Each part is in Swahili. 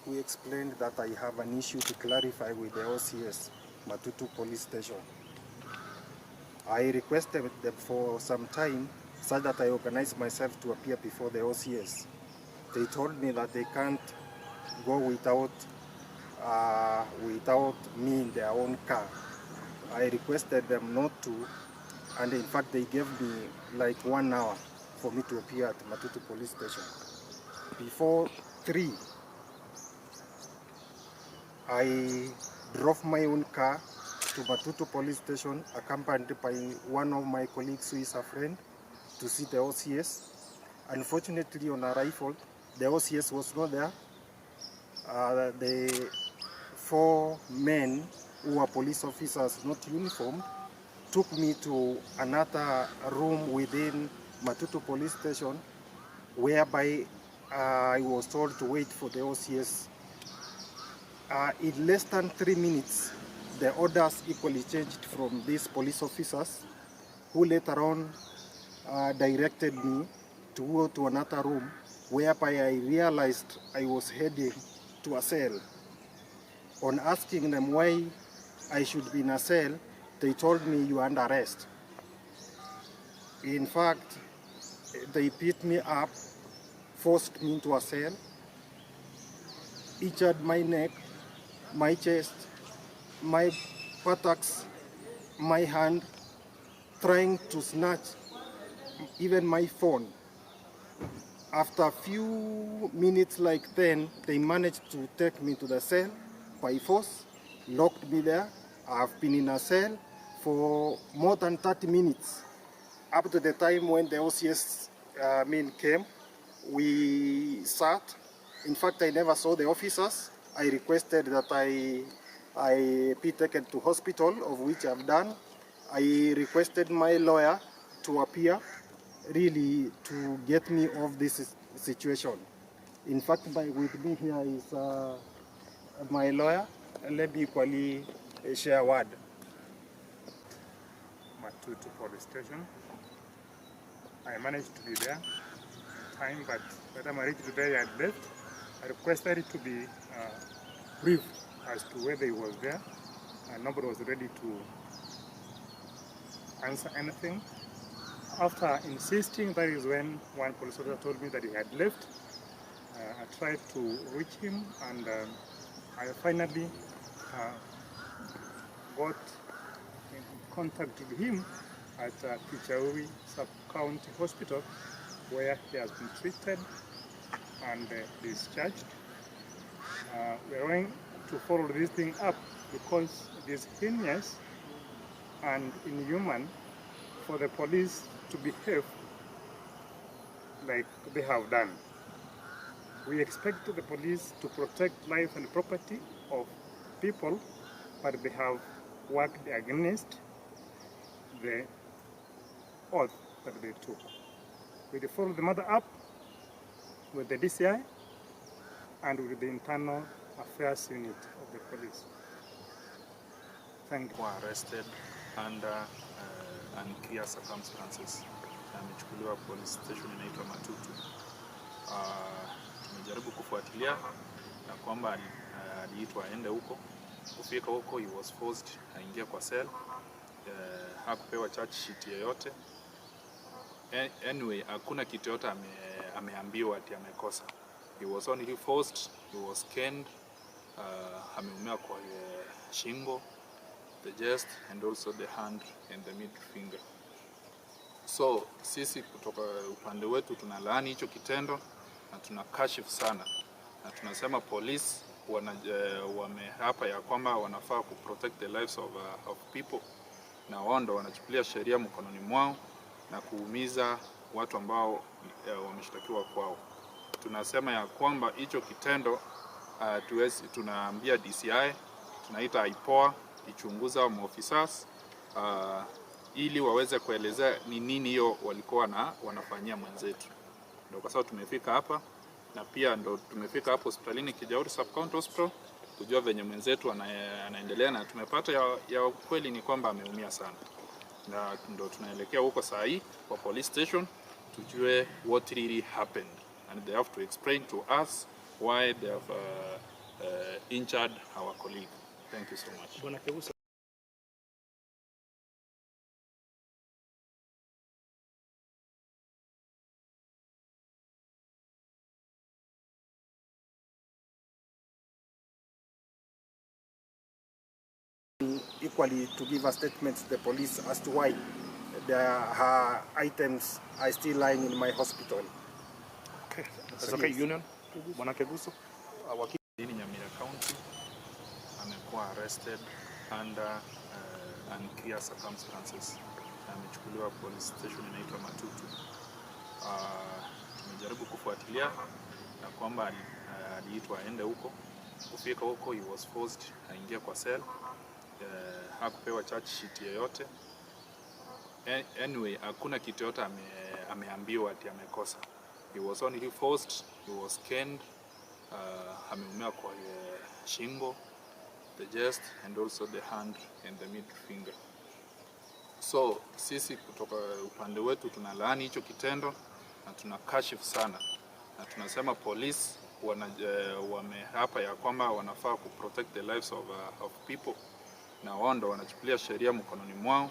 who explained that I have an issue to clarify with the OCS, Matutu Police Station. I requested them for some time so that I organize myself to appear before the OCS. They told me that they can't go without me in their own car. I requested them not to, and in fact they gave me like 1 hour for me to appear at Matutu Police Station. Before 3, I drove my own car to Matutu Police Station, accompanied by one of my colleagues who is a friend, to see the OCS. Unfortunately, on arrival, the OCS was not there. The 4 men who were police officers, not uniformed, took me to another room within Matutu Police Station, whereby I was told to wait for the OCS. In less than 3 minutes, the orders equally changed from these police officers, who later on directed me to go to another room, whereby I realized I was heading to a cell. On asking them why I should be in a cell, they told me, "You are under arrest." In fact, they beat me up, forced me into a cell, injured my neck, my chest, my buttocks, my hand, trying to snatch even my phone. After a few minutes like 10, they managed to take me to the cell by force, locked me there. I've been in a cell for more than 30 minutes. Up to the time when the OCS men came, we sat. In fact, I never saw the officers. I requested that I be taken to hospital, of which I've done. I requested my lawyer to appear, really to get me off this situation. In fact, with me here is my lawyer. Let me equally share a word. Matutu Police Station. I managed to be there in time, but by the time I reached there, I had left. I requested it to be brief as to whether he was there, and nobody was ready to answer anything. After insisting, that is when one police officer told me that he had left. I tried to reach him, and I finally got in contact with him at Pichauri Sub-County Hospital, where he has been treated and discharged. We're going to follow this thing up because it is heinous and inhuman for the police to behave like they have done. We expect the police to protect life and property of people, but they have worked against the oath that they took. We follow the matter up with the DCI and with the internal affairs unit of the police. Thank you. Arrested under unclear circumstances. Amechukuliwa police station inaitwa Matutu. Tumejaribu kufuatilia na kwamba aliitwa aende huko. Kufika huko, he was forced aingia kwa cell. Hakupewa charge sheet yoyote. Anyway, hakuna kitu yote ameambiwa ati amekosa. He was only forced, he was canned, ameumia kwa shingo, the chest, and also the hand and the middle finger. So sisi kutoka upande wetu tunalaani hicho kitendo na tunakashifu sana, na tunasema police wameapa ya kwamba wanafaa ku protect the lives of people, na wao ndo wanachukulia sheria mkononi mwao na kuumiza watu ambao wameshtakiwa kwao. Tunasema ya kwamba hicho kitendo tunaambia DCI, tunaita IPOA ichunguza maofisa ili waweze kuelezea ni nini hiyo walikuwa wanafanyia mwenzetu. Ndio kwa sababu tumefika hapa, na pia ndo tumefika hapo hospitalini Kijauri Sub-County Hospital kujua venye mwenzetu anaendelea, na tumepata ya kweli ni kwamba ameumia sana. Na ndo tunaelekea huko saa hii kwa police station tujue what really happened, and they have to explain to us why they have injured our colleague. Thank you so much. Bwana Keguso. Equally to give a statement to the police as to why her items are still lying in my hospital. Okay, that's okay. Union, Bwana Keguso. In Nyamira County, amekuwa arrested under unclear circumstances. Amechukuliwa police station inaitwa Matutu. Tumejaribu kufuatilia na kwamba aliitwa aende huko. Kufika huko he was forced aingia kwa cell. Hakupewa charge sheet yoyote. Anyway, hakuna kitu yote ameambiwa ati amekosa. He was only forced, he was caned, ameumia kwa shingo, the chest and also the hand and the middle finger. So sisi kutoka upande wetu tunalaani hicho kitendo na tunakashifu sana, na tunasema police wameapa ya kwamba wanafaa ku protect the lives of people, na wao ndo wanachukulia sheria mkononi mwao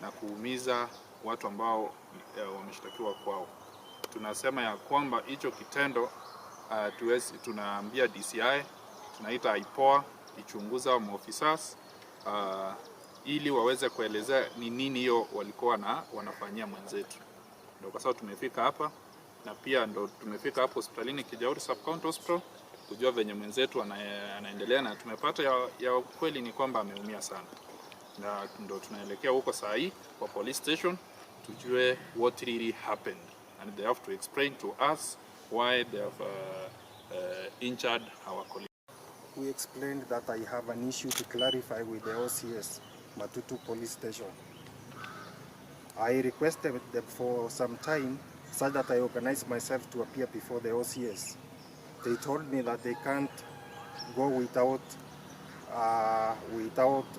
na kuumiza watu ambao wameshtakiwa kwao. Tunasema ya kwamba hicho kitendo tunaambia DCI, tunaita IPOA ichunguza maofisa ili waweze kuelezea ni nini hiyo walikuwa wanafanyia mwenzetu. Ndio kwa sababu tumefika hapa, na pia ndo tumefika hapo hospitalini Kijauri Sub County Hospital kujua venye mwenzetu anaendelea, na tumepata ya kweli ni kwamba ameumia sana, na ndo tunaelekea huko saa hii kwa police station tujue what really happened, and they have to explain to us why they have injured our colleague. We explained that I have an issue to clarify with the OCS, Matutu Police Station. I requested them for some time so that I organized myself to appear before the OCS. They told me that they can't go without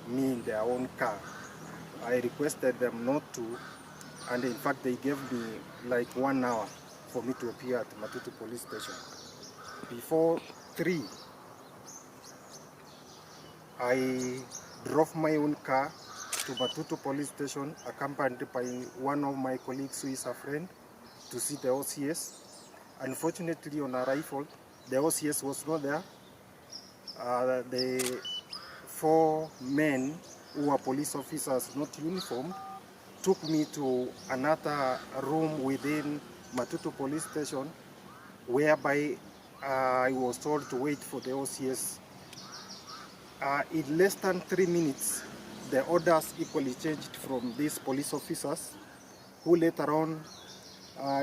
me in their own car. I requested them not to, and in fact they gave me like 1 hour for me to appear at Matutu Police Station. Before 3, I drove my own car to Matutu Police Station, accompanied by one of my colleagues who is a friend, to see the OCS. Unfortunately, on arrival, the OCS was not there. The 4 men who were police officers, not uniformed, took me to another room within Matutu Police Station, whereby I was told to wait for the OCS. In less than 3 minutes, the orders equally changed from these police officers, who later on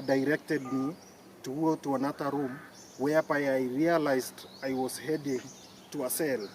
directed me to go to another room, whereby I realized I was heading to a cell.